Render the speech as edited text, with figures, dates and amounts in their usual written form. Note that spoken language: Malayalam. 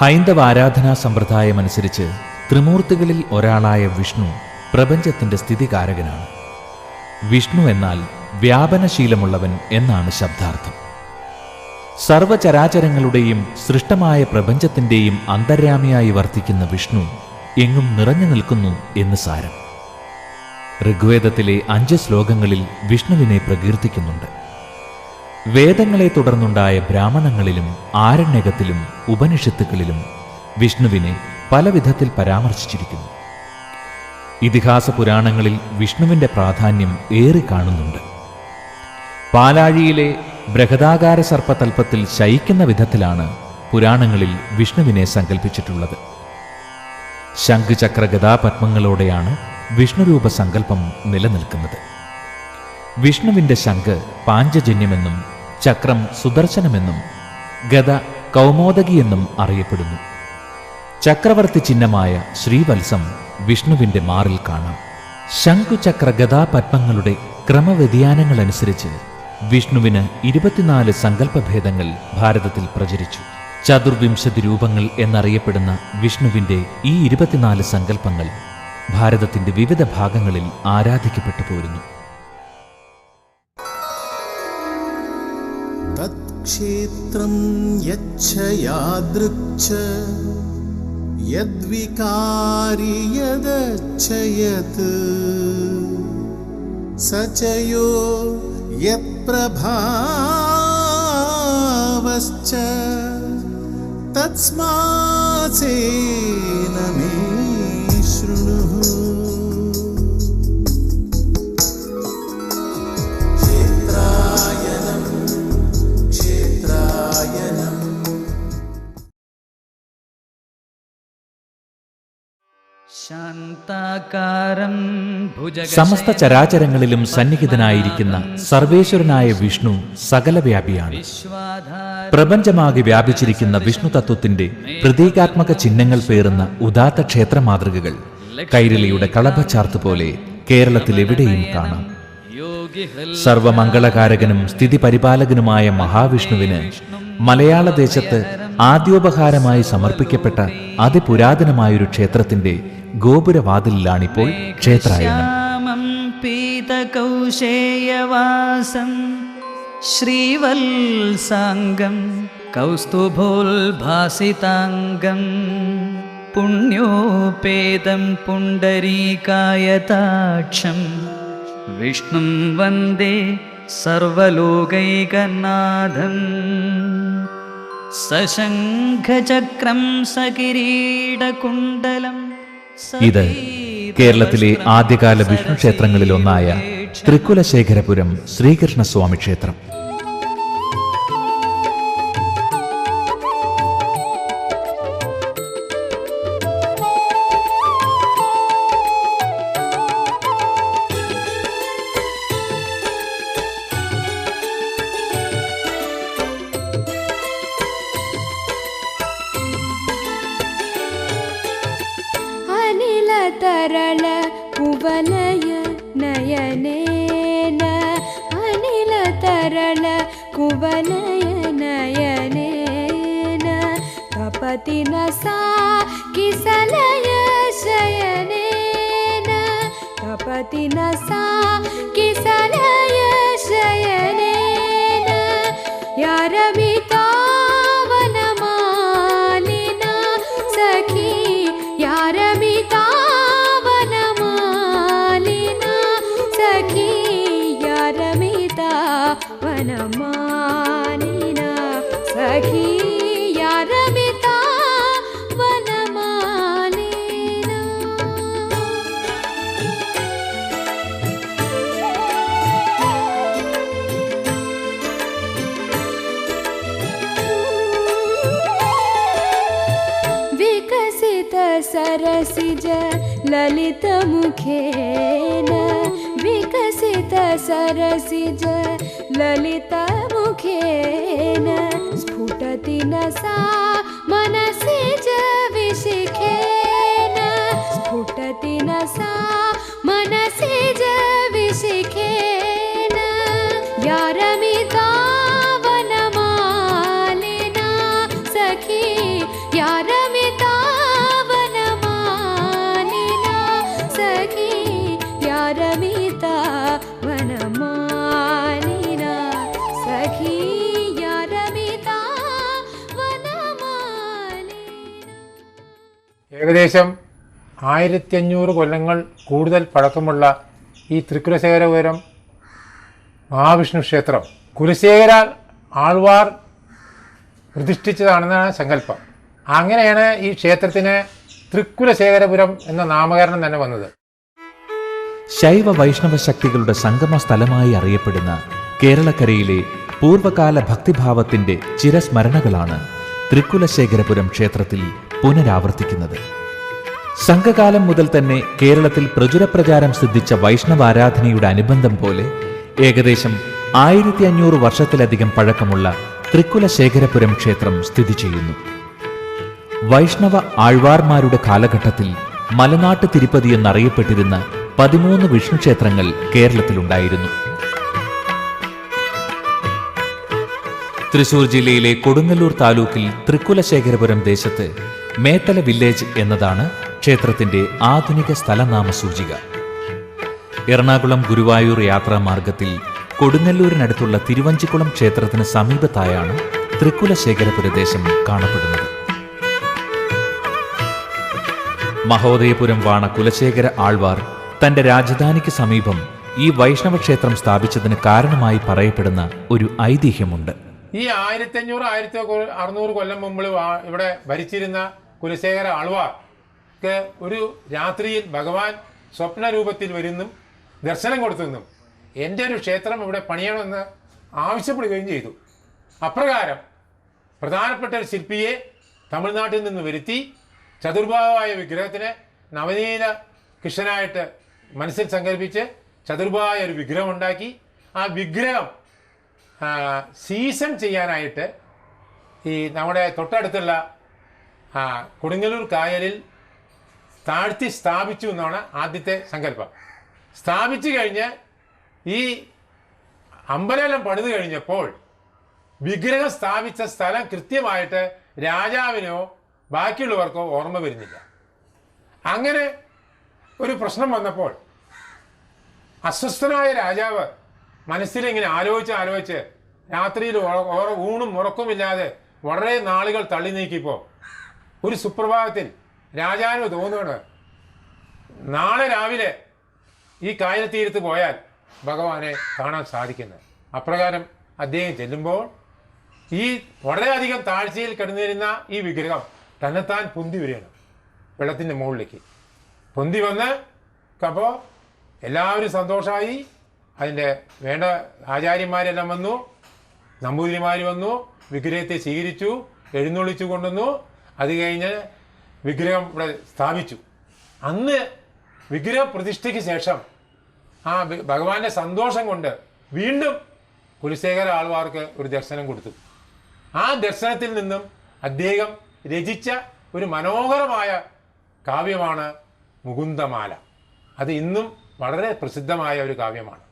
ഹൈന്ദവ ആരാധനാ സമ്പ്രദായമനുസരിച്ച് ത്രിമൂർത്തികളിൽ ഒരാളായ വിഷ്ണു പ്രപഞ്ചത്തിന്റെ സ്ഥിതികാരകനാണ്. വിഷ്ണു എന്നാൽ വ്യാപനശീലമുള്ളവൻ എന്നാണ് ശബ്ദാർത്ഥം. സർവചരാചരങ്ങളുടെയും സൃഷ്ടമായ പ്രപഞ്ചത്തിന്റെയും അന്തര്യാമിയായി വർത്തിക്കുന്ന വിഷ്ണു എങ്ങും നിറഞ്ഞു നിൽക്കുന്നു എന്ന് സാരം. ഋഗ്വേദത്തിലെ 5 ശ്ലോകങ്ങളിൽ വിഷ്ണുവിനെ പ്രകീർത്തിക്കുന്നുണ്ട്. വേദങ്ങളെ തുടർന്നുണ്ടായ ബ്രാഹ്മണങ്ങളിലും ആരണ്യകത്തിലും ഉപനിഷത്തുക്കളിലും വിഷ്ണുവിനെ പല വിധത്തിൽ പരാമർശിച്ചിരിക്കുന്നു. ഇതിഹാസ പുരാണങ്ങളിൽ വിഷ്ണുവിന്റെ പ്രാധാന്യം ഏറി കാണുന്നുണ്ട്. പാലാഴിയിലെ ബൃഹദാകാര സർപ്പതൽപ്പത്തിൽ ശയിക്കുന്ന വിധത്തിലാണ് പുരാണങ്ങളിൽ വിഷ്ണുവിനെ സങ്കല്പിച്ചിട്ടുള്ളത്. ശംഖുചക്ര ഗദാപത്മങ്ങളോടെയാണ് വിഷ്ണുരൂപ സങ്കല്പം നിലനിൽക്കുന്നത്. വിഷ്ണുവിന്റെ ശംഖ് പാഞ്ചജന്യമെന്നും ചക്രം സുദർശനമെന്നും ഗദ കൗമോദകിയെന്നും അറിയപ്പെടുന്നു. ചക്രവർത്തി ചിഹ്നമായ ശ്രീവത്സം വിഷ്ണുവിന്റെ മാറിൽ കാണാം. ശംഖുചക്ര ഗദാപത്മങ്ങളുടെ ക്രമവ്യതിയാനങ്ങളനുസരിച്ച് വിഷ്ണുവിന് 24 സങ്കല്പഭേദങ്ങൾ ഭാരതത്തിൽ പ്രചരിച്ചു. ചതുർവിംശതി രൂപങ്ങൾ എന്നറിയപ്പെടുന്ന വിഷ്ണുവിന്റെ ഈ 24 സങ്കല്പങ്ങൾ ഭാരതത്തിന്റെ വിവിധ ഭാഗങ്ങളിൽ ആരാധിക്കപ്പെട്ടു പോരുന്നു. തത്ക്ഷേത്രം യച്ഛയാദൃച്ഛ യദ്വികാരി യദച്ഛയത് സചയോ യത്പ്രഭാവശ്ച തസ്മാത്സേന മേ ശൃണുഃ. സമസ്ത ചരാചരങ്ങളിലും സന്നിഹിതനായിരിക്കുന്ന സർവേശ്വരനായ വിഷ്ണു സകലവ്യാപിയാണ്. പ്രപഞ്ചമാകെ വ്യാപിച്ചിരിക്കുന്ന വിഷ്ണു തത്വത്തിന്റെ പ്രതീകാത്മക ചിഹ്നങ്ങൾ പേറുന്ന ഉദാത്ത ക്ഷേത്ര മാതൃകകൾ കൈരളിയുടെ കളഭച്ചാർത്ത് പോലെ കേരളത്തിൽ എവിടെയും കാണാം. സർവമംഗളകാരകനും സ്ഥിതി പരിപാലകനുമായ മഹാവിഷ്ണുവിന് മലയാള ദേശത്ത് ആദ്യോപഹാരമായി സമർപ്പിക്കപ്പെട്ട അതിപുരാതനമായൊരു ക്ഷേത്രത്തിന്റെ ഗോപുരവാതിലിലാണിപ്പോൾ ക്ഷേത്രായനം. പീതകൗശേയവാസം ശ്രീവത്സാംഗം കൗസ്തുഭോൽഭാസിതാംഗം പുണ്യോപേതം പുണ്ടരീകായതാക്ഷം വിഷ്ണും വന്ദേ സർവലോകൈകനാഥം. സശംഖചക്രം സകിരീടകുണ്ടലം. ഇത് കേരളത്തിലെ ആദ്യകാല വിഷ്ണു ക്ഷേത്രങ്ങളിലൊന്നായ തൃക്കുലശേഖരപുരം ശ്രീകൃഷ്ണസ്വാമി ക്ഷേത്രം. तरल कुवलय नयनेन अनिल तरल कुवलय नयनेन तपति न सा किसलय शयनेन तपति न सा किसलय शयनेन यारमिता वनमालिना सखी यारमिता वनमालिना सखी यारमिता वनमालिना. विकसित सरसिज ललित मुखेन विकसित सरसिज ललित मुखेन स्फुटति न सा मनसिज विशिखेन स्फुटति न सा मनसिज विशिखेन यारमिता वनमालिना सखी यार सखी यारमिता वनमालिना सखी यारमिता वनमालिना. ഏകദേശം 1500 കൊല്ലങ്ങൾ കൂടുതൽ പഴക്കമുള്ള ഈ തൃക്കുലശേഖരപുരം മഹാവിഷ്ണു ക്ഷേത്രം കുലശേഖര ആൾവാർ പ്രതിഷ്ഠിച്ചതാണെന്നാണ് സങ്കല്പം. അങ്ങനെയാണ് ഈ ക്ഷേത്രത്തിന് തൃക്കുലശേഖരപുരം എന്ന നാമകരണം തന്നെ വന്നത്. ശൈവ വൈഷ്ണവ ശക്തികളുടെ സംഗമ സ്ഥലമായി അറിയപ്പെടുന്ന കേരളക്കരയിലെ പൂർവകാല ഭക്തിഭാവത്തിന്റെ ചിരസ്മരണകളാണ് തൃക്കുലശേഖരപുരം ക്ഷേത്രത്തിൽ പുനരാവർത്തിക്കുന്നത്. സംഘകാലം മുതൽ തന്നെ കേരളത്തിൽ പ്രചുരപ്രചാരം സിദ്ധിച്ച വൈഷ്ണവാരാധനയുടെ അനുബന്ധം പോലെ ഏകദേശം 1500 വർഷത്തിലധികം പഴക്കമുള്ള തൃക്കുലശേഖരപുരം ക്ഷേത്രം സ്ഥിതി ചെയ്യുന്നു. വൈഷ്ണവ ആഴ്വാർമാരുടെ കാലഘട്ടത്തിൽ മലനാട്ട് തിരുപ്പതി എന്നറിയപ്പെട്ടിരുന്ന 13 വിഷ്ണു ക്ഷേത്രങ്ങൾ കേരളത്തിലുണ്ടായിരുന്നു. തൃശൂർ ജില്ലയിലെ കൊടുങ്ങല്ലൂർ താലൂക്കിൽ തൃക്കുലശേഖരപുരം ദേശത്ത് മേത്തല വില്ലേജ് എന്നതാണ് ക്ഷേത്രത്തിന്റെ ആധുനിക സ്ഥലനാമ സൂചിക. എറണാകുളം ഗുരുവായൂർ യാത്രാമാർഗത്തിൽ കൊടുങ്ങല്ലൂരിനടുത്തുള്ള തിരുവഞ്ചിക്കുളം ക്ഷേത്രത്തിന് സമീപത്തായാണ് തൃക്കുലശേഖരപുര ദേശം കാണപ്പെടുന്നത്. മഹോദയപുരം വാണ കുലശേഖര ആൾവാർ തന്റെ രാജധാനിക്ക് സമീപം ഈ വൈഷ്ണവ ക്ഷേത്രം സ്ഥാപിച്ചതിന് കാരണമായി പറയപ്പെടുന്ന ഒരു ഐതിഹ്യമുണ്ട്. ഈ 1500-1600 കൊല്ലം മുമ്പ് ഇവിടെ ഭരിച്ചിരുന്ന കുലശേഖര ആൾവാർക്ക് ഒരു രാത്രിയിൽ ഭഗവാൻ സ്വപ്നരൂപത്തിൽ വരുന്നും ദർശനം കൊടുത്തെന്നും എൻ്റെ ഒരു ക്ഷേത്രം ഇവിടെ പണിയണമെന്ന് ആവശ്യപ്പെടുകയും ചെയ്തു. അപ്രകാരം പ്രധാനപ്പെട്ട ഒരു ശില്പിയെ തമിഴ്നാട്ടിൽ നിന്ന് വരുത്തി ചതുർബാഹുവായ വിഗ്രഹത്തിന് നവനീത കൃഷ്ണനായിട്ട് മനസ്സിൽ സങ്കല്പിച്ച് ചതുർബാഹുവായ ഒരു വിഗ്രഹം ഉണ്ടാക്കി. ആ വിഗ്രഹം സീസൺ ചെയ്യാനായിട്ട് ഈ നമ്മുടെ തൊട്ടടുത്തുള്ള കൊടുങ്ങല്ലൂർ കായലിൽ താഴ്ത്തി സ്ഥാപിച്ചു എന്നാണ് ആദ്യത്തെ സങ്കല്പം. സ്ഥാപിച്ചു കഴിഞ്ഞ് ഈ അമ്പലം പണിത് കഴിഞ്ഞപ്പോൾ വിഗ്രഹം സ്ഥാപിച്ച സ്ഥലം കൃത്യമായിട്ട് രാജാവിനോ ബാക്കിയുള്ളവർക്കോ ഓർമ്മ വരുന്നില്ല. അങ്ങനെ ഒരു പ്രശ്നം വന്നപ്പോൾ അസ്വസ്ഥനായ രാജാവ് മനസ്സിലിങ്ങനെ ആലോചിച്ച് രാത്രിയിൽ ഊണും ഉറക്കമില്ലാതെ വളരെ നാളുകൾ തള്ളി നീക്കിയപ്പോൾ ഒരു സുപ്രഭാതത്തിൽ രാജാവിന് തോന്നുകയാണ്, നാളെ രാവിലെ ഈ കായൽ തീരത്ത് പോയാൽ ഭഗവാനെ കാണാൻ സാധിക്കുന്നത്. അപ്രകാരം അദ്ദേഹം ചെല്ലുമ്പോൾ ഈ വളരെയധികം താഴ്ചയിൽ കിടന്നിരുന്ന ഈ വിഗ്രഹം തന്നെത്താൻ പൊന്തി വരികയാണ് വെള്ളത്തിൻ്റെ മുകളിലേക്ക്. പൊന്തി വന്ന് അപ്പോൾ എല്ലാവരും സന്തോഷമായി. അതിൻ്റെ വേണ്ട ആചാര്യന്മാരെല്ലാം വന്നു, നമ്പൂതിരിമാർ വന്നു, വിഗ്രഹത്തെ സ്വീകരിച്ചു, എഴുന്നള്ളിച്ചു കൊണ്ടുവന്നു. അത് കഴിഞ്ഞ് വിഗ്രഹം ഇവിടെ സ്ഥാപിച്ചു. അന്ന് വിഗ്രഹ പ്രതിഷ്ഠയ്ക്ക് ശേഷം ആ ഭഗവാന്റെ സന്തോഷം കൊണ്ട് വീണ്ടും കുലശേഖര ആൾവാർക്ക് ഒരു ദർശനം കൊടുത്തു. ആ ദർശനത്തിൽ നിന്നും അദ്ദേഹം രചിച്ച ഒരു മനോഹരമായ കാവ്യമാണ് മുകുന്ദമാല. അത് ഇന്നും വളരെ പ്രസിദ്ധമായ ഒരു കാവ്യമാണ്.